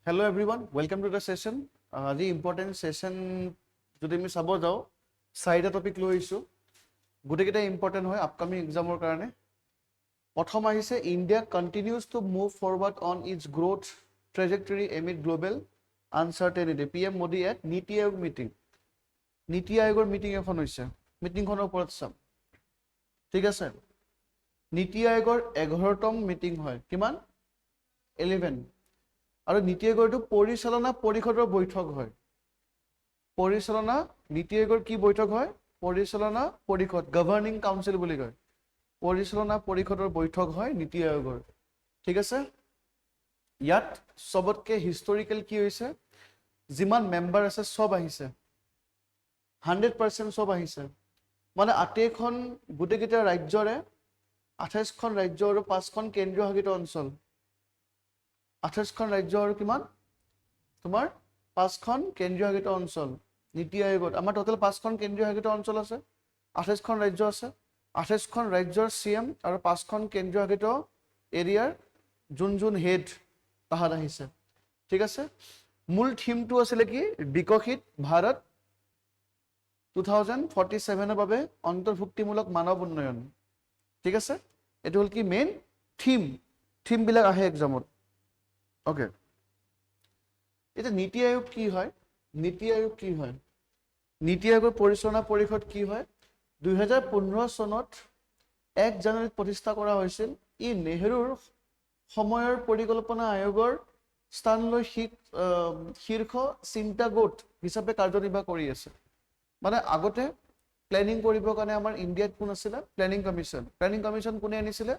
Hello everyone, welcome to the session. The important session যদি আমি চাব যাওঁ চাৰিটা টপিক লৈ আহিছোঁ গোটেইকেইটা ইম্পৰ্টেণ্ট হয় আপকামিং এক্সামৰ কাৰণে প্ৰথম আহিছে India continues to move forward on its growth trajectory amid global uncertainty PM Modi at NITI Aayog meeting নীতি আয়োগৰ মিটিং এখন হৈছে মিটিংখনৰ ওপৰত চাম ঠিক আছে নীতি আয়োগৰ 11তম মিটিং হয় কিমান 11 আৰু নীতি আয়োগৰটো পৰিচালনা পৰিষদৰ বৈঠক হয় পৰিচালনা নীতি আয়োগৰ কি বৈঠক হয় পৰিচালনা পৰিষদ গভৰ্নিং কাউন্সিল বুলি কয় পৰিচালনা পৰিষদৰ বৈঠক হয় নীতি আয়োগৰ ঠিক আছে ইয়াত সবতকে হিষ্টৰিকেল কি হৈছে যিমান মেম্বাৰ আছে সব আহিছে 100% সব আহিছে মানে আটেখন গোটেইকেইটা ৰাজ্যৰে 28খন ৰাজ্য আৰু 5খন কেন্দ্ৰীয় শাসিত অঞ্চল 28খন ৰাজ্য আৰু কিমান তোমাৰ 5খন কেন্দ্ৰীয় শাসিত অঞ্চল নীতি আয়োগত আমাৰ টোটাল 5খন কেন্দ্ৰীয় শাসিত অঞ্চল আছে 28খন ৰাজ্য আছে 28খন ৰাজ্যৰ CM আৰু 5খন কেন্দ্ৰীয় শাসিত এৰিয়াৰ যোন হেড তাহাত আহিছে ঠিক আছে মূল থিমটো আছিল কি বিকশিত ভাৰত 2047 ৰ বাবে অন্তৰ্ভুক্তিমূলক মানৱ উন্নয়ন ঠিক আছে এটো হল কি মেইন থিম বিলাক আহে এক্সামত ওকে এটা নীতি আয়োগ কি হয় নীতি আয়োগ কি হয় নীতি আয়োগৰ পৰিচালনা পৰিষদ কি হয় 2015 চনত 1 জানুৱাৰীত প্ৰতিষ্ঠা কৰা হৈছিল ই নেহৰুৰ সময়ৰ পৰিকল্পনা আয়োগৰ স্থানলৈ শীৰ্ষ চিন্তা গোট হিচাপে কাৰ্যনিৰ্বাহ কৰি আছে মানে আগতে প্ল্যানিং কৰিবৰ কাৰণে আমাৰ ইণ্ডিয়াত কোন আছিল প্ল্যানিং কমিশন কোনে আনিছিলে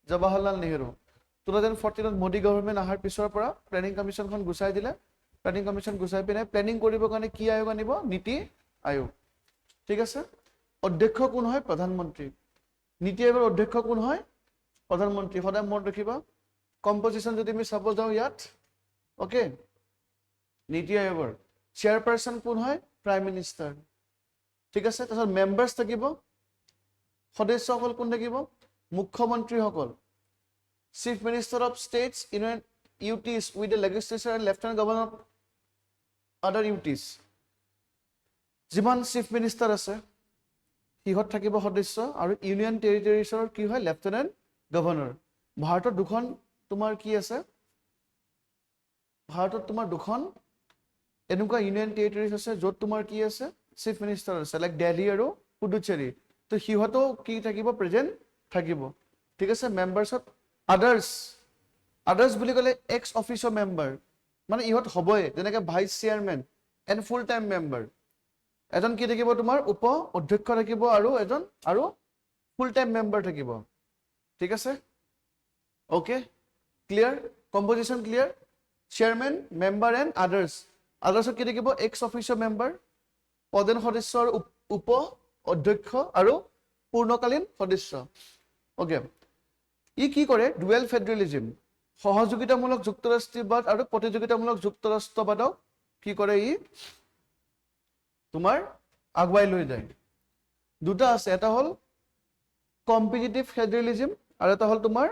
জৱাহৰলাল নেহৰু 2014 মোদী গভৰ্ণমেণ্ট আহাৰ পিছৰ পৰা প্ল্যানিং কমিশনখন গুছাই দিলে প্ল্যানিং কমিশন গুছাই পিনে প্ল্যানিং কৰিবৰ কাৰণে কি আয়োগ আনিব নীতি আয়োগ ঠিক আছে অধ্যক্ষ কোন হয় প্ৰধানমন্ত্ৰী নীতি আয়োগৰ অধ্যক্ষ কোন হয় প্ৰধানমন্ত্ৰী সদায় মনত ৰাখিবা কম্পোজিশন যদি আমি চাব যাওঁ ইয়াত ওকে নীতি আয়োগৰ চেয়াৰপাৰসন কোন হয় প্ৰাইম মিনিষ্টাৰ ঠিক আছে তাৰপিছত মেম্বাৰ্স থাকিব সদস্যসকল কোন থাকিব মুখ্যমন্ত্ৰীসকল Chief Minister of States Union UTs with the legislature and Lieutenant Governor of other UTs. যিমান Chief Minister আছে হিহত থাকিব সদস্য আৰু ইউনিয়ন টেৰিটৰিজৰ কি হয় লেফটেনেন্ট গভৰ্ণৰ ভাৰতত দুখন তোমাৰ কি আছে ভাৰতত তোমাৰ দুখন এনেকুৱা ইউনিয়ন টেৰিটৰিজ আছে য'ত তোমাৰ কি আছে Chief Minister আছে লাইক দিল্লী আৰু পুডুচেৰী তো হিহতো কি থাকিব প্ৰেজেন্ট থাকিব ঠিক আছে মেম্বাৰ্সত others বুলি কলে ex officio member মানে ইহত হবই যেনেকৈ vice chairman and full time member এজন কি থাকিব তোমাৰ উপ অধ্যক্ষ থাকিব আৰু এজন আৰু ফুল টাইম মেম্বাৰ থাকিব ঠিক আছে okay clear composition clear chairman member and আদাৰ্সত কি থাকিব ex officio member পদেন সদস্য আৰু উপ অধ্যক্ষ আৰু পূৰ্ণকালীন সদস্য ওকে ই কি কৰে ডুৱেল ফেডাৰেলিজম সহযোগিতামূলক যুক্তৰাষ্ট্ৰীয়বাদ আৰু প্ৰতিযোগিতামূলক যুক্তৰাষ্ট্ৰবাদক কি কৰে ই তোমাৰ আগুৱাই লৈ যায় দুটা আছে এটা হল কম্পিটিটিভ ফেডাৰেলিজম আৰু এটা হল তোমাৰ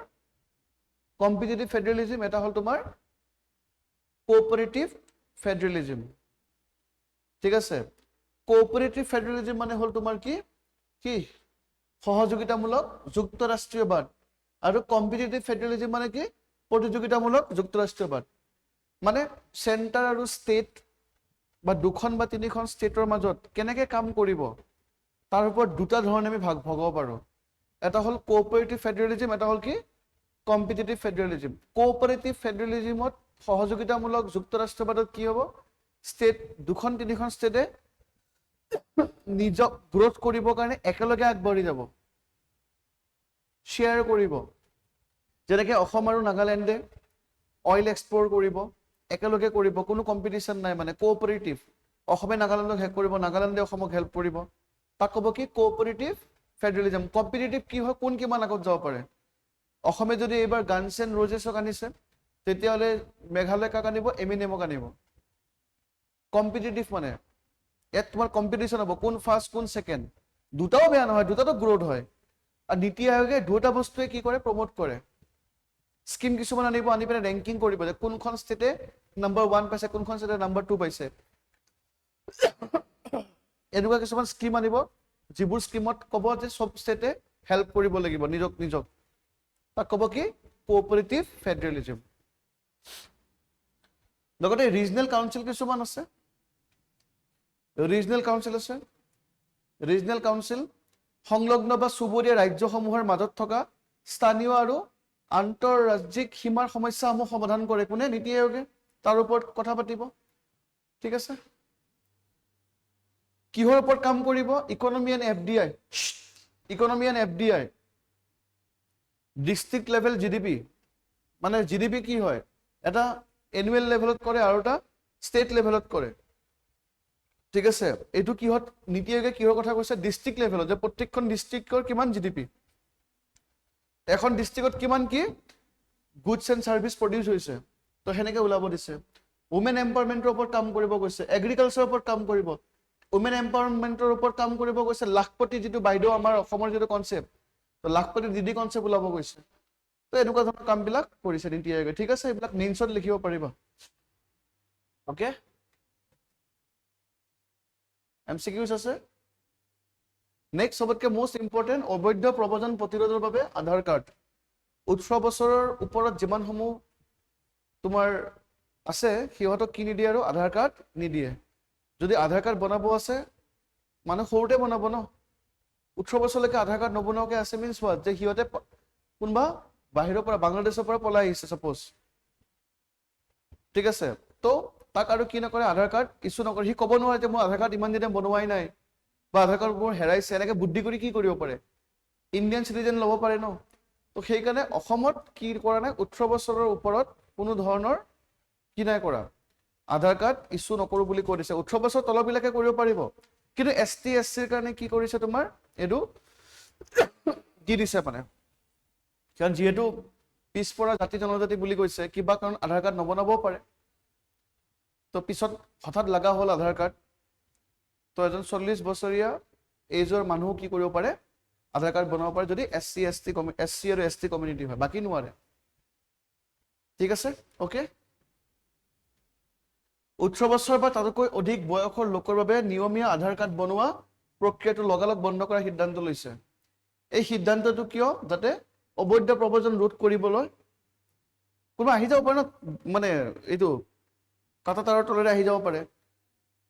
এটা হল তোমাৰ কোঅপাৰেটিভ ফেডাৰেলিজম ঠিক আছে কোঅপাৰেটিভ ফেডাৰেলিজম মানে হল তোমাৰ কি সহযোগিতামূলক যুক্তৰাষ্ট্ৰীয়বাদ আৰু কম্পিটিটিভ ফেডাৰেলিজম মানে কি প্ৰতিযোগিতামূলক যুক্তৰাষ্ট্ৰীয়বাদ মানে সেন্টাৰ আৰু ষ্টেট বা দুখন বা তিনিখন ষ্টেটৰ মাজত কেনেকৈ কাম কৰিব তাৰ ওপৰত দুটা ধৰণে আমি ভগাব পাৰো এটা হল কোঅপাৰেটিভ ফেডাৰেলিজম এটা হল কি কম্পিটিটিভ ফেডাৰেলিজম কোঅপাৰেটিভ ফেডাৰেলিজমত সহযোগিতামূলক যুক্তৰাষ্ট্ৰবাদত কি হ'ব ষ্টেট দুখন তিনিখন ষ্টেটে নিজক গ্ৰোথ কৰিবৰ কাৰণে একেলগে আগবাঢ়ি যাব শ্বেয়াৰ কৰিব যেনেকৈ অসম আৰু নাগালেণ্ডে অইল এক্সপ্লোৰ কৰিব একেলগে কৰিব কোনো কম্পিটিশন নাই মানে কোঅপাৰেটিভ অসমে নাগালেণ্ডক হেল্প কৰিব নাগালেণ্ডে অসমক হেল্প কৰিব তাক ক'ব কি কোঅপাৰেটিভ ফেডাৰেলিজম কম্পিটিটিভ কি হয় কোন কিমান আগত যাব পাৰে অসমে যদি এইবাৰ গানছ এণ্ড ৰজেছক আনিছে তেতিয়াহ'লে মেঘালয় কাক আনিব এমিনেমক আনিব কম্পিটিটিভ মানে ইয়াত তোমাৰ কম্পিটিশন হ'ব কোন ফাৰ্ষ্ট কোন ছেকেণ্ড দুটাও বেয়া নহয় দুটাতো গ্ৰোথ হয় আৰু নীতি আয়োগে দুটা বস্তুৱে কি কৰে প্ৰমোট কৰে স্কিম কিছুমান আনিব, আনি পেলাই ৰেংকিং কৰিব যে কোনখন ষ্টেটে নম্বৰ 1 পাইছে, কোনখন ষ্টেটে নম্বৰ 2 পাইছে। এনেকুৱা কিছুমান স্কিম আনিব যিবোৰ স্কিমত ক'ব যে চব ষ্টেটে হেল্প কৰিব লাগিব নিজক নিজক, তাক ক'ব কি কোঅপাৰেটিভ ফেডাৰেলিজম। লগতে ৰিজনেল কাউন্সিল কিছুমান আছে, ৰিজনেল কাউন্সিল আছে। ৰিজনেল কাউন্সিল সংলগ্ন বা চুবুৰীয়া ৰাজ্যসমূহৰ মাজত থকা স্থানীয় আৰু আন্তঃৰাজ্যিক সীমাৰ সমস্যাসমূহ সমাধান কৰে কোনে? নীতি আয়োগে। তাৰ ওপৰত কথা পাতিব। ঠিক আছে, কিহৰ ওপৰত কাম কৰিব? Economy and FDI। Economy and FDI, district level GDP, মানে GDP কি হয়? এটা এনুৱেল লেভেলত কৰে আৰু এটা ষ্টেট লেভেলত কৰে। ঠিক আছে, এইটো কিহত নীতি আয়োগে কিহৰ কথা কৈছে? ডিষ্ট্ৰিক্ট লেভেলত, যে প্ৰত্যেকখন ডিষ্ট্ৰিক্টৰ কিমান GDP, এখন ডিষ্ট্ৰিক্টত কিমান কি গুডছ এণ্ড ছাৰ্ভিচ প্ৰডিউচ হৈছে, তো সেনেকে ওলাব দিছে। উমেন এম্পাৱাৰমেণ্টৰ ওপৰত কাম কৰিব কৈছে, এগ্ৰিকালচাৰৰ ওপৰত কাম কৰিব, উমেন এম্পাৱাৰমেণ্টৰ ওপৰত কাম কৰিব কৈছে, লাখপতি যিটো বাইদেউ আমাৰ অসমৰ যিটো কনচেপ্ট, তো লাখপতি DD কনচেপ্ট ওলাব কৈছে। তো এনেকুৱা ধৰণৰ কামবিলাক কৰিছে নীতি আয়োগে। ঠিক আছে, এইবিলাক মেইনছত লিখিব পাৰিবা। অ'কে, MCQs আছে। নেক্সট সবতকে মোষ্ট ইম্পৰ্টেণ্ট, অবৈধ প্ৰব্ৰজন প্ৰতিৰোধৰ বাবে আধাৰ কাৰ্ড। 18 বছৰৰ ওপৰত যিমানসমূহ তোমাৰ আছে সিহঁতক কি নিদিয়ে আৰু আধাৰ কাৰ্ড নিদিয়ে। যদি আধাৰ কাৰ্ড বনাব আছে, মানুহ সৰুতে বনাব ন। 18 বছৰলৈকে আধাৰ কাৰ্ড নবনোৱাকৈ আছে মিনছ হোৱাট? যে সিহঁতে কোনোবা বাহিৰৰ পৰা, বাংলাদেশৰ পৰা পলাই আহিছে ছাপ'জ। ঠিক আছে, তো তাক আৰু কি নকৰে? আধাৰ কাৰ্ড ইছ্যু নকৰে। সি ক'ব নোৱাৰে যে মোৰ আধাৰ কাৰ্ড ইমান দিনে বনোৱাই নাই, বা আধাৰ কাৰ্ড মোৰ হেৰাইছে। এনেকে বুদ্ধি কৰি কি কৰিব পাৰে? ইণ্ডিয়ান চিটিজেন ল'ব পাৰে ন। তো সেইকাৰণে অসমত কি কৰা নাই? 18 বছৰৰ ওপৰত কোনো ধৰণৰ কি নাই কৰা, আধাৰ কাৰ্ড ইছ্যু নকৰোঁ বুলি কৈ দিছে। 18 বছৰ তলবিলাকে কৰিব পাৰিব, কিন্তু ST SCৰ কাৰণে কি কৰিছে তোমাৰ এইটো দি দিছে মানে। কাৰণ যিহেতু পিছপৰা জাতি জনজাতি বুলি কৈছে, কিবা কাৰণ আধাৰ কাৰ্ড নবনাবও পাৰে। তো পিছত হঠাৎ লগা হ'ল আধাৰ কাৰ্ড, তো এজন 40 বছৰীয়া এইজৰ মানুহ কি কৰিব পাৰে? আধাৰ কাৰ্ড বনাব পাৰে, যদি SC আৰু ST কমিউনিটি হয়, বাকী নোৱাৰে। ঠিক আছে, অ'কে। 18 বছৰ বা তাতকৈ অধিক বয়সৰ লোকৰ বাবে নিয়মীয়া আধাৰ কাৰ্ড বনোৱা প্ৰক্ৰিয়াটো লগালগ বন্ধ কৰাৰ সিদ্ধান্ত লৈছে। এই সিদ্ধান্তটো কিয়? যাতে অবৈধ প্ৰব্ৰজন ৰোধ কৰিবলৈ। কোনোবা আহি যাব পাৰে ন, মানে এইটো কাটা তাৰৰ তলেৰে আহি যাব পাৰে,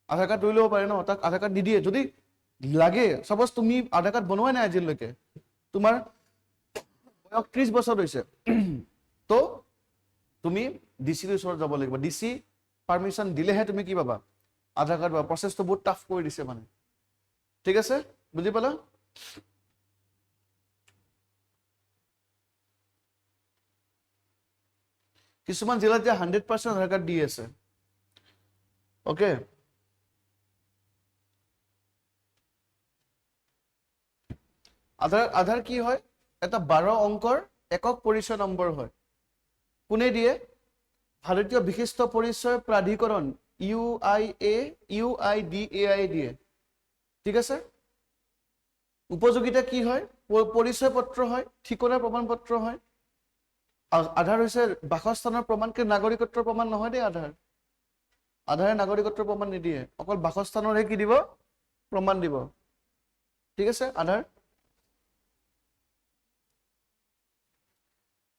আধাৰ কাৰ্ড লৈ ল'ব পাৰে ন, তাক আধাৰ কাৰ্ড নিদিয়ে। যদি লাগে, ছাপ'জ তুমি আধাৰ কাৰ্ড বনোৱাই নাই আজিলৈকে, তোমাৰ বয়স 30 বছৰ হৈছে, তো তুমি DCৰ ওচৰত যাব লাগিব। DC পাৰ্মিশ্যন দিলেহে তুমি কি পাবা? আধাৰ কাৰ্ড পাবা। প্ৰচেছটো বহুত টাফ কৰি দিছে মানে। ঠিক আছে, বুজি পালা? কিছুমান জিলাত যে 100% আধাৰ কাৰ্ড দি আছে। অ'কে, আধাৰ কি হয়? এটা 12 অংকৰ একক পৰিচয় নম্বৰ হয়। কোনে দিয়ে? ভাৰতীয় বিশিষ্ট পৰিচয় প্ৰাধিকৰণ UIDAI দিয়ে। ঠিক আছে, উপযোগিতা কি হয়? পৰিচয় পত্ৰ হয়, ঠিকনাৰ প্ৰমাণ পত্ৰ হয়। আধাৰ হৈছে বাসস্থানৰ প্ৰমাণ, কিন্তু নাগৰিকত্বৰ প্ৰমাণ নহয় দেই। আধাৰে নাগৰিকত্বৰ প্ৰমাণ নিদিয়ে, অকল বাসস্থানৰহে কি দিব? প্ৰমাণ দিব। ঠিক আছে,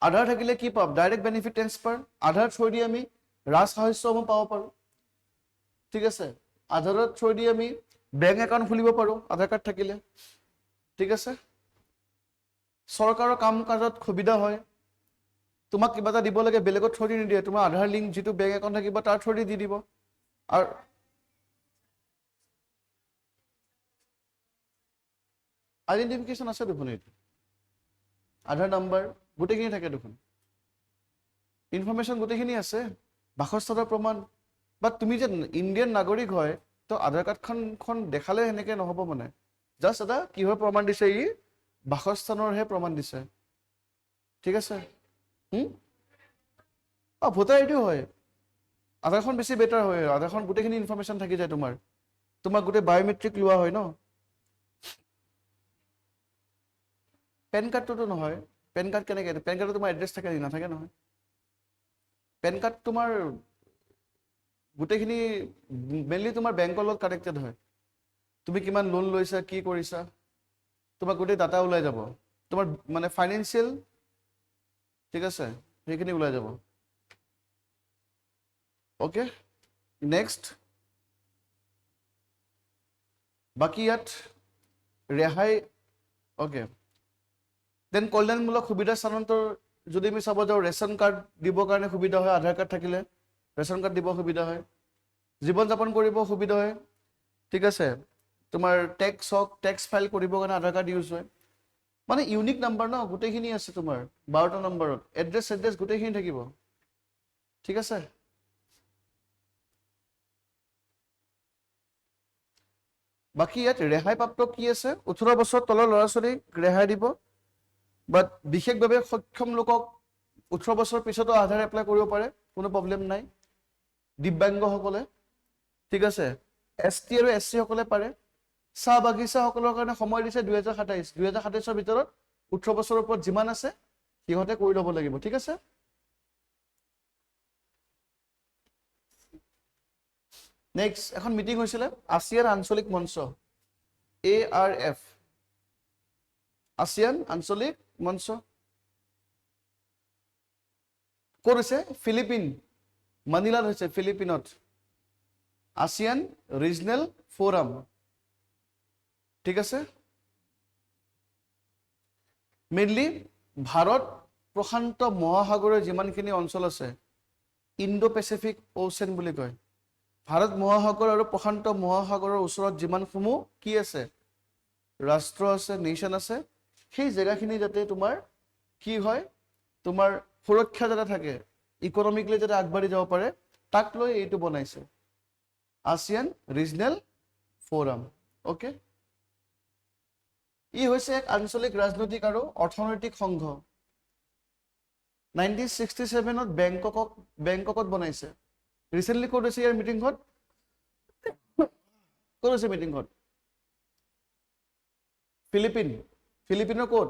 আধাৰ থাকিলে কি পাম? Direct benefit transfer. Aadhaar through দি আমি ৰাজসাহায্যসমূহ পাব পাৰোঁ। ঠিক আছে, আধাৰৰ থ্ৰু দি আমি বেংক একাউণ্ট খুলিব পাৰোঁ আধাৰ কাৰ্ড থাকিলে। ঠিক আছে, চৰকাৰৰ কাম কাজত সুবিধা হয়। তোমাক কিবা এটা দিব লাগে, বেলেগৰ থ্ৰু দি নিদিয়ে, তোমাৰ আধাৰ লিংক যিটো বেংক একাউণ্ট থাকিব তাৰ থ্ৰু দি দিব। আৰু আইডেণ্টিফিকেশ্যন আছে দেখোন, এইটো আধাৰ নাম্বাৰ গোটেইখিনি থাকে দেখোন, ইনফৰমেশ্যন গোটেইখিনি আছে, বাসস্থানৰ প্ৰমাণ। বাট তুমি যে ইণ্ডিয়ান নাগৰিক হয়, তো আধাৰ কাৰ্ডখন দেখালে সেনেকে নহ'ব মানে। জাষ্ট এটা কিহৰ প্ৰমাণ দিছে? ই বাসস্থানৰহে প্ৰমাণ দিছে। ঠিক আছে, ভোটাৰ আইডিও হয়। আধাৰখন বেছি বেটাৰ হয়, আধাৰখন গোটেইখিনি ইনফৰমেশ্যন থাকি যায় তোমাৰ। তোমাক গোটেই বায়'মেট্ৰিক লোৱা হয় ন। পেন কাৰ্ডটোতো নহয়, পেন কাৰ্ড কেনেকৈ? পেন কাৰ্ডত তোমাৰ এড্ৰেছ থাকে নেকি? নাথাকে নহয়। পেন কাৰ্ড তোমাৰ গোটেইখিনি মেইনলি তোমাৰ বেংকৰ লগত কানেক্টেড হয়। তুমি কিমান লোন লৈছা, কি কৰিছা, তোমাৰ গোটেই ডাটা ওলাই যাব, তোমাৰ মানে ফাইনেন্সিয়েল, ঠিক আছে, সেইখিনি ওলাই যাব। Okay, next. বাকী ইয়াত ৰেহাই, অ'কে, দেন কল্যাণমূলক সুবিধা স্থানান্তৰ যদি আমি চাব যাওঁ, ৰেচন কাৰ্ড দিবৰ কাৰণে সুবিধা হয়, আধাৰ কাৰ্ড থাকিলে ৰেচন কাৰ্ড দিব সুবিধা হয়, জীৱন যাপন কৰিব সুবিধা হয়, ঠিক আছে, তোমাৰ টেক্স হওক, টেক্স ফাইল কৰিবৰ কাৰণে আধাৰ কাৰ্ড ইউজ হয়। মানে ইউনিক নাম্বাৰ ন, গোটেইখিনি আছে তোমাৰ 12টা নম্বৰত, এড্ৰেছ এড্ৰেছ গোটেইখিনি থাকিব, ঠিক আছে। বাকী ইয়াত ৰেহাই প্ৰাপ্ত কি আছে? 18 বছৰ তলৰ ল'ৰা ছোৱালীক ৰেহাই দিব, বাট বিশেষভাৱে সক্ষম লোকক 18 বছৰ পিছতো আধাৰ এপ্লাই কৰিব পাৰে, কোনো প্ৰব্লেম নাই। দিব্যাংগসকলে, ঠিক আছে, ST আৰু SC সকলে পাৰে। চাহ বাগিচাসকলৰ কাৰণে সময় দিছে 2027 ভিতৰত 18 বছৰৰ ওপৰত যিমান আছে সিহঁতে কৰি ল'ব লাগিব, ঠিক আছে। নেক্সট এখন মিটিং হৈছিলে আছিয়ান আঞ্চলিক মঞ্চ, ARF, আছিয়ান আঞ্চলিক মঞ্চ। ক'ত হৈছে? ফিলিপিন, মানিলাত হৈছে, ফিলিপিনত। আছিয়ান ৰিজনেল ফ'ৰাম, ঠিক আছে। মেইনলি ভাৰত প্ৰশান্ত মহাসাগৰৰ যিমানখিনি অঞ্চল আছে, ইণ্ডো পেচিফিক অ'চেন বুলি কয়। ভাৰত মহাসাগৰ আৰু প্ৰশান্ত মহাসাগৰৰ ওচৰত যিমানসমূহ কি আছে, ৰাষ্ট্ৰ আছে, নেশ্যন আছে, সেই জেগাখিনি যাতে তোমাৰ কি হয়, তোমাৰ সুৰক্ষা যাতে থাকে, ইকনমিকলি যাতে আগবাঢ়ি যাব পাৰে, তাক লৈ এইটো বনাইছে আছিয়ান ৰিজনেল ফ'ৰাম। অ'কে, ই হৈছে এক আঞ্চলিক ৰাজনৈতিক আৰু অৰ্থনৈতিক সংঘ। 1967ত বেংককত বনাইছে। ৰিচেণ্টলি ক'ত হৈছে ইয়াৰ মিটিংখন? ক'ত হৈছে মিটিংখন? ফিলিপিনৰ ক'ত?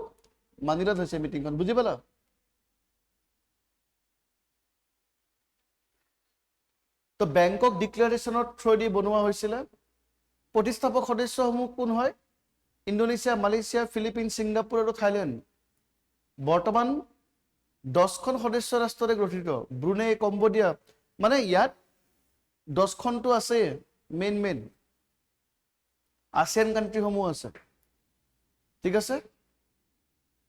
মানিলাত হৈছে মিটিংখন, বুজি পালা? তো বেংকক ডিক্লাৰেশ্যনৰ থ্ৰুদি বনোৱা হৈছিলে। প্ৰতিষ্ঠাপক সদস্যসমূহ কোন হয়? ইণ্ডোনেছিয়া, মালয়েছিয়া, ফিলিপিন, ছিংগাপুৰ আৰু থাইলেণ্ড। বৰ্তমান 10খন সদস্য ৰাষ্ট্ৰৰে গঠিত। ব্ৰুনেই, কম্বোডিয়া, মানে ইয়াত 10খনটো আছে, মেইন আছিয়ান কাণ্ট্ৰিসমূহ আছে, ঠিক আছে।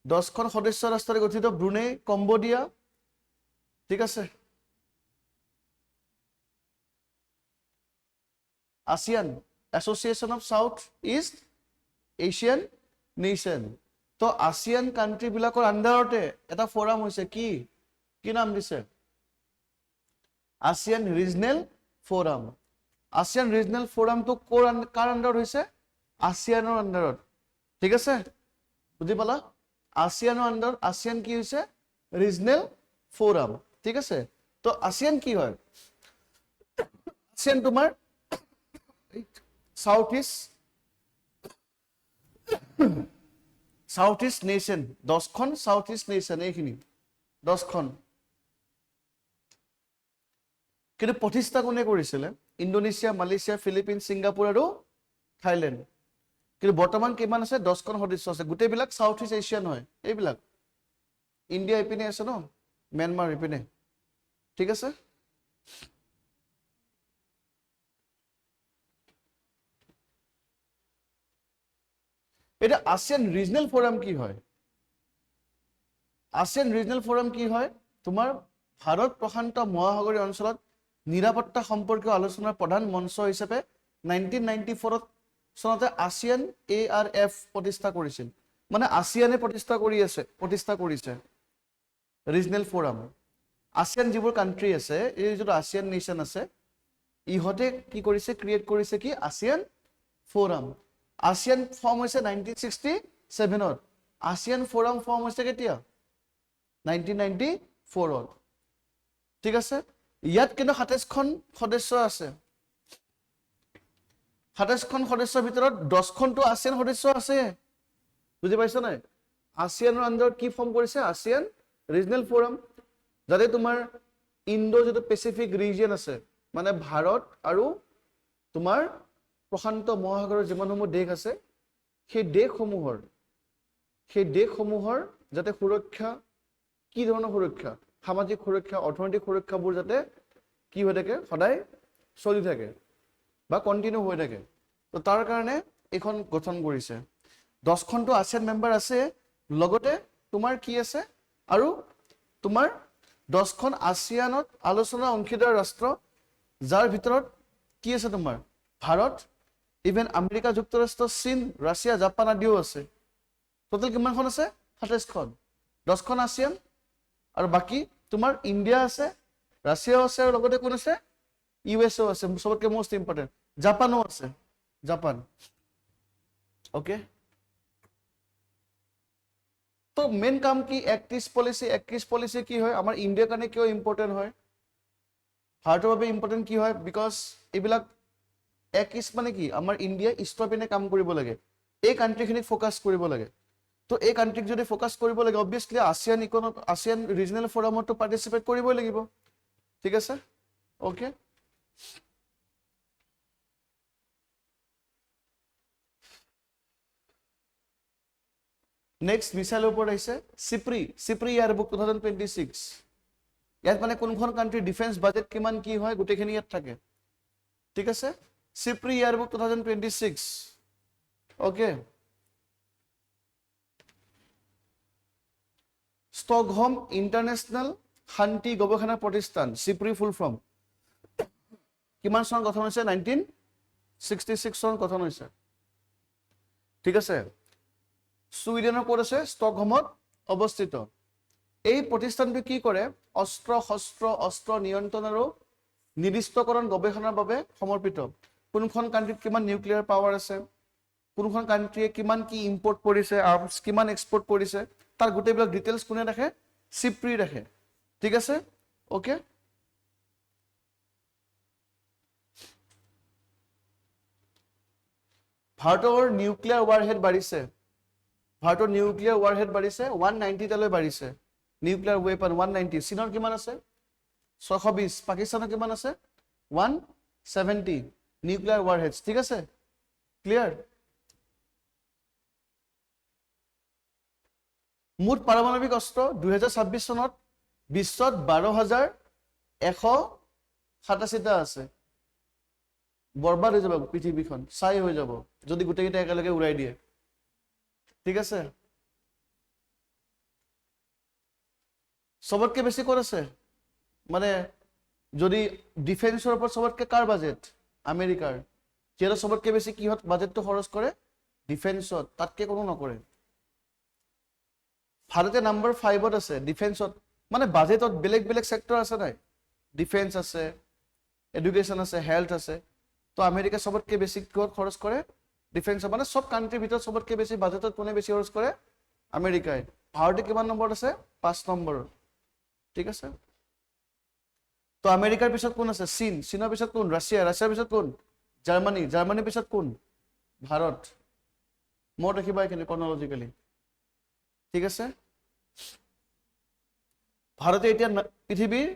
10খন সদস্য ৰাষ্ট্ৰৰে গঠিত, ব্ৰুনেই, কম্বোডিয়া, ঠিক আছে। ASEAN association of south east Asian nation. তো আছিয়ান কাণ্ট্ৰিবিলাকৰ আণ্ডাৰতে এটা ফ'ৰাম হৈছে, কি নাম দিছে? ASEAN regional forum. ASEAN regional ফ'ৰামটো কাৰ আণ্ডাৰত হৈছে? আছিয়ানৰ আণ্ডাৰত, ঠিক আছে, বুজি পালা? আছিয়ানৰ আণ্ডাৰত আছিয়ান কি হৈছে? ৰিজনেল ফ'ৰাম, ঠিক আছে। তো আছিয়ান কি হয়? আছিয়ান তোমাৰ সাউথ ইষ্ট নেশ্যন, 10খন সাউথ ইষ্ট নেশ্যন, এইখিনি 10খন। কিন্তু প্ৰতিষ্ঠা কোনে কৰিছিলে? ইণ্ডোনেছিয়া, মালয়েছিয়া, ফিলিপিন, ছিংগাপুৰ আৰু থাইলেণ্ড। কিন্তু বৰ্তমান কিমান আছে? 10খন সদস্য আছে, গোটেইবিলাক সাউথ ইষ্ট এছিয়ান হয়। এইবিলাক ইণ্ডিয়া ইপিনে আছে ন, ম্যানমাৰ ইপিনে, ঠিক আছে। এটা আছিয়ান ৰিজনেল ফ'ৰাম কি হয়? আছিয়ান ৰিজনেল ফ'ৰাম কি হয়? তোমাৰ ভাৰত প্ৰশান্ত মহাসাগৰীয় অঞ্চলত নিৰাপত্তা সম্পৰ্কীয় আলোচনাৰ প্ৰধান মঞ্চ হিচাপে 1994 চনতে আছিয়ান ARF প্ৰতিষ্ঠা কৰিছিল। মানে আছিয়ানে প্ৰতিষ্ঠা কৰিছে ৰিজনেল ফ'ৰাম। আছিয়ান যিবোৰ কাণ্ট্ৰি আছে, এই যিটো আছিয়ান নেশ্যন আছে, ইহঁতে কি কৰিছে? ক্ৰিয়েট কৰিছে কি? ASEAN forum. আছিয়ান ফৰ্ম হৈছে 1967ত। আছিয়ান ফ'ৰাম ফৰ্ম হৈছে কেতিয়া? 1994ত, ঠিক আছে। ইয়াত কিন্তু 27খন সদস্য আছে। 27খন সদস্যৰ ভিতৰত 10খনটো আছিয়ান সদস্য আছে, বুজি পাইছা নাই? ASEANৰ আণ্ডাৰত কি ফৰ্ম কৰিছে ASEAN ৰিজনেল ফৰাম যাতে তোমাৰ ইণ্ডো যেটো পেচিফিক ৰিজন আছে মানে ভাৰত আৰু তোমাৰ প্ৰশান্ত মহাসাগৰৰ যিমানসমূহ দেশ আছে সেই দেশসমূহৰ যাতে সুৰক্ষা কি ধৰণৰ সুৰক্ষা সামাজিক সুৰক্ষা অৰ্থনৈতিক সুৰক্ষাবোৰ যাতে কি হৈ থাকে সদায় চলি থাকে বা কন্টিনিউ হৈ থাকে তো তাৰ কাৰণে এখন গঠন কৰিছে 10খনটো ASEAN মেম্বাৰ আছে লগতে তোমাৰ কি আছে আৰু তোমাৰ 10খন ASEANত আলোচনা অংশীদাৰ ৰাষ্ট্ৰ যাৰ ভিতৰত কি আছে তোমাৰ ভাৰত ইভেন আমেৰিকা যুক্তৰাষ্ট্ৰ চীন ৰাছিয়া জাপান আদিও আছে টোটাল কিমানখন আছে 27খন 10খন ASEAN আৰু বাকি তোমাৰ ইন্ডিয়া আছে ৰাছিয়াও আছে আৰু লগতে কোন আছে ইউএসও আছে সবতকে মোস্ট ইম্পৰ্টেন্ট জাপানো আছে জাপান ওকে তো মেইন কাম কি এক্ট ইষ্ট পলিসি কি হয় আমাৰ ইন্ডিয়াৰ কাৰণে কিয় ইম্পৰ্টেন্ট হয় ভাৰতৰ বাবে ইম্পৰ্টেন্ট কি হয় বিকজ এইবিলাক এক্ট ইষ্ট মানে কি আমাৰ ইন্ডিয়া ইষ্টৰ পিনে কাম কৰিব লাগে এই কান্ট্ৰিখিনিক ফোকাস কৰিব লাগে তো এই কান্ট্ৰিক যদি ফোকাস কৰিব লাগে অবভিয়াসলি ASEAN ৰিজনেল ফৰামতো পাৰ্টিসিপেট কৰিবই লাগিব ঠিক আছে ওকে নেক্সট মিছাইলৰ ওপৰত আহিছে চিপ্ৰি ইয়াৰবুক 2026 ইয়াত মানে কোনখন কান্ট্ৰি ডিফেন্স বাজেট কিমান কি হয় গোটেইখিনি ইয়াত থাকে ঠিক আছে চিপ্ৰি ইয়াৰবুক 2026 ওকে ষ্টকহোম ইন্টাৰনেশ্যনেল শান্তি গৱেষণা প্ৰতিষ্ঠান চিপ্ৰি ফুল ফৰ্ম কিমান চন গঠন হৈছে 1966 চন গঠন হৈছে ঠিক আছে সুইডেনৰ ক'ত আছে ষ্টকহোমত অৱস্থিত এই প্ৰতিষ্ঠানটো কি কৰে অস্ত্ৰ নিয়ন্ত্ৰণ আৰু নিৰ্দিষ্টকৰণ গৱেষণাৰ বাবে সমৰ্পিত কোনখন কান্ট্ৰিত কিমান নিউক্লিয়াৰ পাৱাৰ আছে কোনখন কান্ট্ৰিয়ে কিমান কি ইম্পৰ্ট কৰিছে আৰ্মছ কিমান এক্সপৰ্ট কৰিছে তাৰ গোটেইবিলাক ডিটেইলছ কোনে ৰাখে চিপ্ৰি ৰাখে ঠিক আছে ওকে ভাৰতৰ নিউক্লিয়াৰ ৱাৰহেড বাঢ়িছে 190 টালৈ বাঢ়িছে নিউক্লিয়াৰ ওয়েপন 190 চীনৰ কিমান আছে 620 পাকিস্তানৰ কিমান আছে 170 নিউক্লিয়াৰ ৱাৰহেডছ ঠিক আছে ক্লিয়াৰ মুঠ পাৰমাণৱিক অস্ত্ৰ 2026 চনত বিশ্বত 12187টা আছে বৰবাদ হৈ যাব পৃথিৱীখন ছাই হৈ যাব যদি গোটেইকেইটা একেলগে উৰাই দিয়ে ঠিক আছে সবতকে বেছি ক'ত আছে মানে যদি ডিফেন্সৰ ওপৰত সবতকে কাৰ বাজেট আমেৰিকাৰ যেটা সবতকে বেছি কিহত বাজেটটো খৰচ কৰে ডিফেন্সত তাতকে কোনো নকৰে ভাৰতে নাম্বাৰ 5ত আছে ডিফেন্সত মানে বাজেটত বেলেগ বেলেগ সেক্টৰ আছে নাই ডিফেন্স আছে এডুকেশ্যন আছে হেলথ আছে তো আমেৰিকা সবতকে বেছি কিহত খৰচ কৰে ডিফেন্স মানে সব কান্ট্ৰিৰ ভিতৰত সবতকে বেছি বাজেটত কোনে বেছি খৰচ কৰে আমেৰিকাই ভাৰতে কিমান নম্বৰত আছে 5 নম্বৰ ঠিক আছে তো আমেৰিকাৰ পিছত কোন আছে চীনৰ পিছত কোন ৰাছিয়াৰ পিছত কোন জাৰ্মানীৰ পিছত কোন ভাৰত মত ৰাখিবা এখানে ক্ৰনলজিক্যালি ঠিক আছে ভাৰতে এতিয়া পৃথিৱীৰ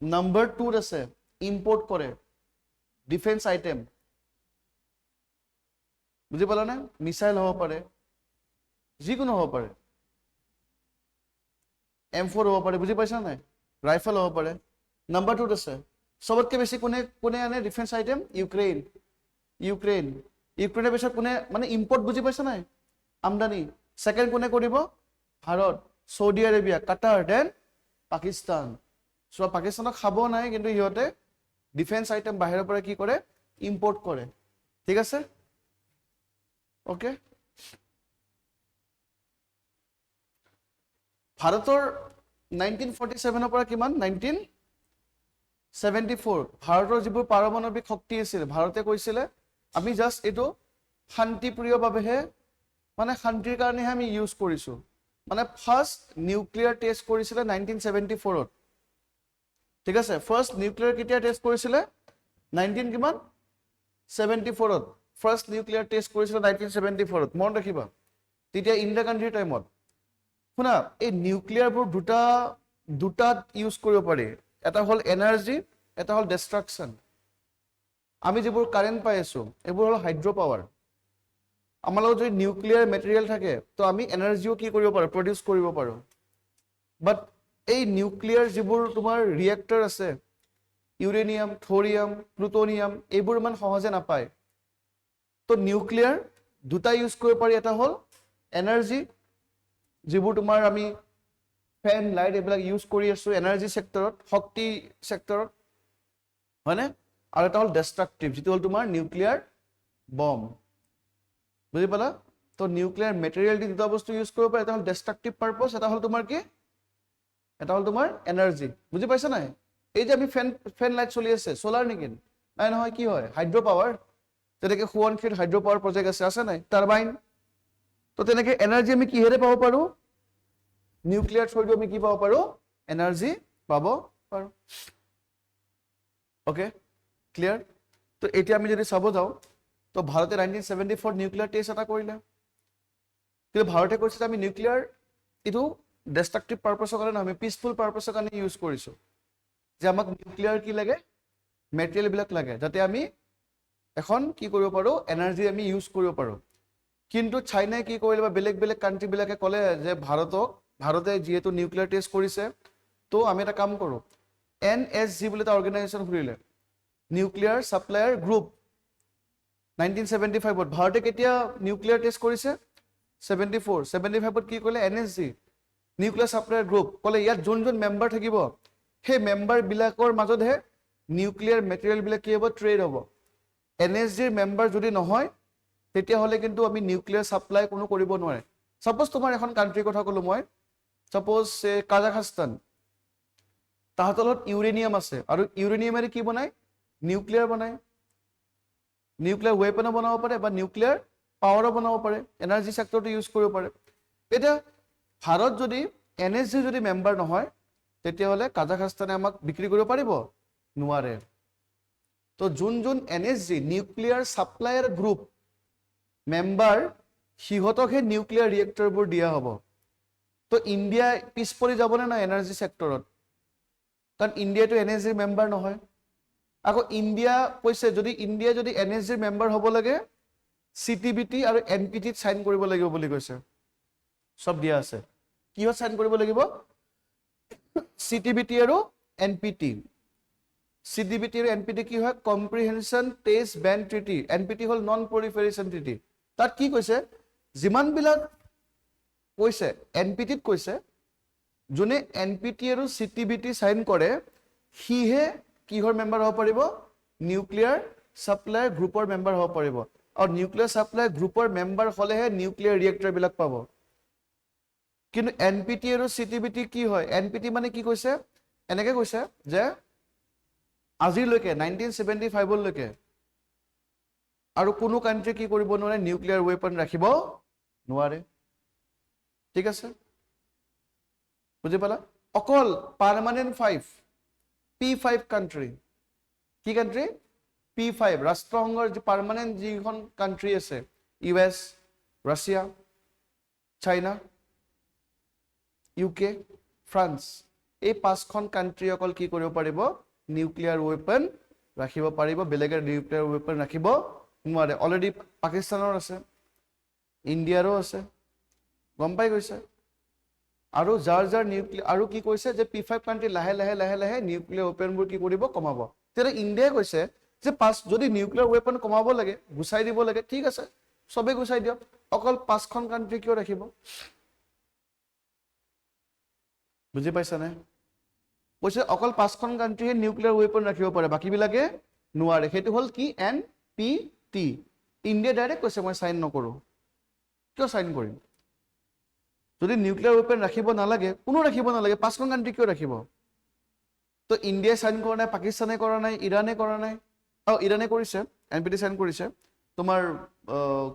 নম্বৰ 2 আছে ইম্পৰ্ট কৰে ডিফেন্স আইটেম বুজি পালা না মিসাইল হ'ব পাৰে যিকোনো হ'ব পাৰে M4 হ'ব পাৰে বুজি পাইছা নাই ৰাইফল হ'ব পাৰে নম্বৰ 2 আছে সবতকে বেছি কোনে আনে ডিফেন্স আইটেম ইউক্ৰেইনৰ পিছত কোনে মানে ইম্পৰ্ট বুজি পাইছা নাই আমদানি সেকেন্ড কোনে কৰিব ভাৰত সৌদি আৰবিয়া কাটাৰ দেন পাকিস্তান সো পাকিস্তানক খাব নাই কিন্তু ইহঁতে ডিফেন্স আইটেম বাহিৰৰ পৰা কি কৰে ইম্পৰ্ট কৰে ঠিক আছে ওকে ভাৰতৰ 1947 পৰা কিমান 1974 ভাৰতৰ যিবোৰ পাৰমাণৱিক শক্তি আছিল ভাৰতে কৈছিলে আমি জাস্ট এটো শান্তিপ্ৰিয় ভাবেহে মানে শান্তিৰ কাৰণে আমি ইউজ কৰিছো মানে ফাৰ্স্ট নিউক্লিয়াৰ টেষ্ট কৰিছিলে 1974 ত ঠিক আছে ফাৰ্স্ট নিউক্লিয়াৰ কেতিয়া টেষ্ট কৰিছিলে 19 কিমান 74 ত ফাৰ্স্ট নিউক্লিয়াৰ টেষ্ট কৰিছিলে 1974 ত মন ৰাখিবা তেতিয়া ইণ্ডিয়া কান্ট্ৰিৰ টাইমত শুনা এই নিউক্লিয়াৰবোৰ দুটাত ইউজ কৰিব পাৰি এটা হ'ল এনাৰ্জি এটা হ'ল ডিষ্ট্ৰাকশ্যন আমি যিবোৰ কাৰেণ্ট পাই আছো এইবোৰ হ'ল হাইড্ৰ পাৱাৰ আমাৰ লগত যদি নিউক্লিয়াৰ মেটেৰিয়েল থাকে তো আমি এনাৰ্জিও কি কৰিব পাৰো প্ৰডিউচ কৰিব পাৰো বাট এই নিউক্লিয়াৰ যিবোৰ তোমাৰ ৰিয়েক্টৰ আছে ইউৰেনিয়াম থৰিয়াম প্লুটনিয়াম এইবোৰ ইমান সহজে নাপায় তো নিউক্লিয়াৰ দুটা ইউজ কৰিব পাৰি এটা হ'ল এনাৰ্জি যিবোৰ তোমাৰ আমি ফেন লাইট এইবিলাক ইউজ কৰি আছো এনাৰ্জি সেক্টৰত শক্তি সেক্টৰত হয়নে আৰু এটা হ'ল ডিষ্ট্ৰাকটিভ যিটো হ'ল তোমাৰ নিউক্লিয়াৰ বম বুজি পালা তো নিউক্লিয়াৰ মেটেৰিয়েল দি দুটা বস্তু ইউজ কৰিব পাৰি এটা হ'ল ডিষ্ট্ৰাকটিভ পাৰপজ এটা হ'ল তোমাৰ কি এটা হ'ল তোমাৰ এনাৰ্জি বুজি পাইছা নাই এই যে আমি ফেন লাইট চলি আছে সোলাৰ নেকি নাই নহয় কি হয় হাইড্ৰ পাৱাৰ যেনেকে সোৱণশিৰ হাইড্ৰ পাৱাৰ প্ৰজেক্ট আছে নাই টাৰবাইন তো তেনেকে এনাৰ্জি আমি কিহেৰে পাব পাৰো নিউক্লিয়াৰ থ্ৰুদি আমি কি পাব পাৰো এনাৰ্জি পাব পাৰো ওকে ক্লিয়াৰ তো এতিয়া আমি যদি চাব যাওঁ তো ভাৰতে 1974 নিউক্লিয়াৰ টেষ্ট এটা কৰিলে কিন্তু ভাৰতে কৈছে আমি নিউক্লিয়াৰ ইটো ডিষ্ট্ৰাকটিভ পাৰপছৰ কাৰণে আমি পিসফুল পাৰপছৰ কাৰণে ইউজ কৰিছো যে আমাক নিউক্লিয়াৰ কি লাগে মেটেৰিয়েল বিলাক লাগে যাতে আমি এখন কি কৰিব পাৰো এনাৰ্জি আমি ইউজ কৰিব পাৰো কিন্তু চাইনাই কি কৰিলে বা বেলেগ বেলেগ কান্ট্ৰি বিলাকে ক'লে যে ভাৰতে যেহেতু নিউক্লিয়াৰ টেষ্ট কৰিছে তো আমি এটা কাম কৰো NSG বুলি এটা অৰ্গেনাইজেশ্যন খুলিলে নিউক্লিয়াৰ সাপ্লায়াৰ গ্ৰুপ 1975 ভাৰতে কেতিয়া নিউক্লিয়াৰ টেষ্ট কৰিছে 75 কি কৰিলে NSG নিউক্লিয়াৰ সাপ্লায়াৰ গ্ৰুপ ক'লে ইয়াত যোন মেম্বাৰ থাকিব সেই মেম্বাৰ বিলাকৰ মাজতহে নিউক্লিয়াৰ মেটেৰিয়েল বিলাক কি হ'ব ট্ৰেড হ'ব NSGৰ মেম্বাৰ যদি নহয় তেতিয়াহ'লে কিন্তু আমি নিউক্লিয়াৰ সাপ্লাই কোনো কৰিব নোৱাৰে সাপোজ তোমাৰ এখন কান্ট্ৰিৰ কথা ক'লো মই সাপোজ কাজাখস্তান তাহাঁতৰ লগত ইউৰেনিয়াম আছে আৰু ইউৰেনিয়ামেৰে কি বনায় নিউক্লিয়াৰ বনায় নিউক্লিয়াৰ ৱেপনো বনাব পাৰে বা নিউক্লিয়াৰ পাৱাৰো বনাব পাৰে এনাৰ্জি সেক্টৰটো ইউজ কৰিব পাৰে এতিয়া ভাৰত যদি NSG যদি মেম্বাৰ নহয় তেতিয়াহ'লে কাজাখস্তানে আমাক বিক্ৰী কৰিব পাৰিব নোৱাৰে তো যোন NSG nuclear supplier group member সিহঁতকহে নিউক্লিয়াৰ ৰিয়েক্টৰবোৰ দিয়া হ'ব তো ইণ্ডিয়া পিছ পৰি যাবনে নাই এনাৰ্জি সেক্টৰত কাৰণ ইণ্ডিয়াটো NSGৰ মেম্বাৰ নহয় আকৌ ইণ্ডিয়া কৈছে যদি ইণ্ডিয়া যদি NSGৰ মেম্বাৰ হ'ব লাগে CTBT আৰু NPT ত সাইন কৰিব লাগিব বুলি কৈছে সব দিয়া আছে কিহত সাইন কৰিব লাগিব CTBT আৰু NPT CTBT আৰু NPT কি হয় কম্প্ৰিহেনশন টেষ্ট বেন ট্ৰিটি NPT হ'ল নন প্ৰলিফেৰেশ্যন ট্ৰিটি তাত কি কৈছে যিমান বিলাক কৈছে NPT ত কৈছে যোনে NPT আৰু CTBT সাইন কৰে হিহে কিহৰ মেম্বাৰ হ'ব পাৰিব নিউক্লিয়াৰ সাপ্লায়াৰ গ্ৰুপৰ মেম্বাৰ হ'ব পাৰিব আৰু নিউক্লিয়াৰ সাপ্লায়াৰ গ্ৰুপৰ মেম্বাৰ হ'লেহে নিউক্লিয়াৰ ৰিয়েক্টৰ বিলাক পাব কিন্তু NPT আৰু CTBT কি হয় NPT মানে কি কৈছে এনেকে কৈছে যে আজিলৈকে 1975 লৈকে আৰু কোনো কান্ট্ৰি কি কৰিব নোৱাৰে নিউক্লিয়াৰ ৱেপন ৰাখিব নোৱাৰে ঠিক আছে বুজি পালা অকল পাৰ্মানেন্ট 5 P5 কান্ট্ৰি কি কান্ট্ৰি P5 ৰাষ্ট্ৰসংঘৰ যি পাৰ্মানেন্ট যিখন কান্ট্ৰি আছে US Russia China UK France এই পাঁচখন কান্ট্ৰি অকল কি কৰিব পাৰিব নিউক্লিয়াৰ ৱেপন ৰাখিব পাৰিব বেলেগে নিউক্লিয়াৰ ৱেপন ৰাখিব নোৱাৰে অলৰেডি পাকিস্তানৰ আছে ইণ্ডিয়াৰো আছে গম পাই গৈছে আৰু যাৰ নিউক্লিয়াৰ আৰু কি কৈছে যে P5 কান্ট্ৰি লাহে লাহে নিউক্লিয়াৰ ৱেপনবোৰ কি কৰিব কমাব তেতিয়া ইণ্ডিয়াই কৈছে যে যদি নিউক্লিয়াৰ ৱেপন কমাব লাগে গুচাই দিব লাগে ঠিক আছে সবে গুচাই দিয়ক অকল পাঁচখন কান্ট্ৰি কিয় ৰাখিব বুজি পাইছানে কৈছে অকল পাঁচখন কান্ট্ৰিহে নিউক্লিয়াৰ ৱেপন ৰাখিব পাৰে বাকীবিলাকে নোৱাৰে সেইটো হ'ল কি NPT ইণ্ডিয়া ডাইৰেক্ট কৈছে মই সাইন নকৰো কিয় সাইন কৰিম যদি নিউক্লিয়াৰ ৱেপন ৰাখিব নালাগে কোনো ৰাখিব নালাগে পাঁচখন কান্ট্ৰি কিয় ৰাখিব তো ইণ্ডিয়াই সাইন কৰা নাই পাকিস্তানে কৰা নাই ইৰাণে কৰা নাই ইৰাণে কৰিছে NPT সাইন কৰিছে তোমাৰ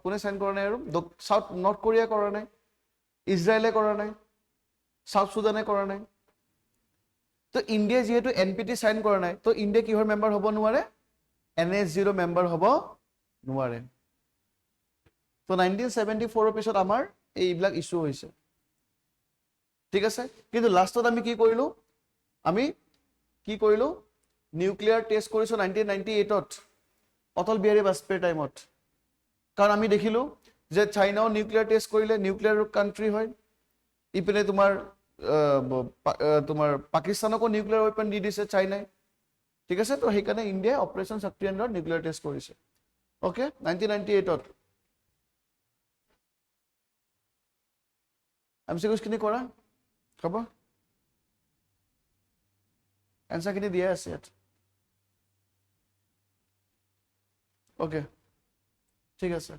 কোনে সাইন কৰা নাই আৰু সাউথ নৰ্থ কোৰিয়া কৰা নাই ইজৰাইলে কৰা নাই সাউথ সুদানে কৰা নাই তো ইণ্ডিয়াই যেহেতু NPT সাইন কৰা নাই তো ইণ্ডিয়া কিহৰ মেম্বাৰ হ'ব নোৱাৰে NSGৰ মেম্বাৰ হ'ব নোৱাৰে তো 1974 পিছত আমাৰ এইবিলাক ইস্যু হৈছে ঠিক আছে, কিন্তু লাষ্টত আমি কি কৰিলোঁ, নিউক্লিয়াৰ টেষ্ট কৰিছোঁ 1998ত অটল বিহাৰী বাজপেয়ীৰ টাইমত। কাৰণ আমি দেখিলোঁ যে চাইনাও নিউক্লিয়াৰ টেষ্ট কৰিলে, নিউক্লিয়াৰ কাণ্ট্ৰি হয়। ইপিনে তোমাৰ পাকিস্তানকো নিউক্লিয়াৰ ৱেপন দি দিছে চাইনাই। ঠিক আছে, তো সেইকাৰণে ইণ্ডিয়াই অপাৰেশ্যন শক্তি আণ্ডাৰত নিউক্লিয়াৰ টেষ্ট কৰিছে। অ'কে, 1998ত। MCQখিনি কৰা হ'ব, এনচাৰখিনি দিয়া আছে ইয়াত। অ'কে, ঠিক আছে।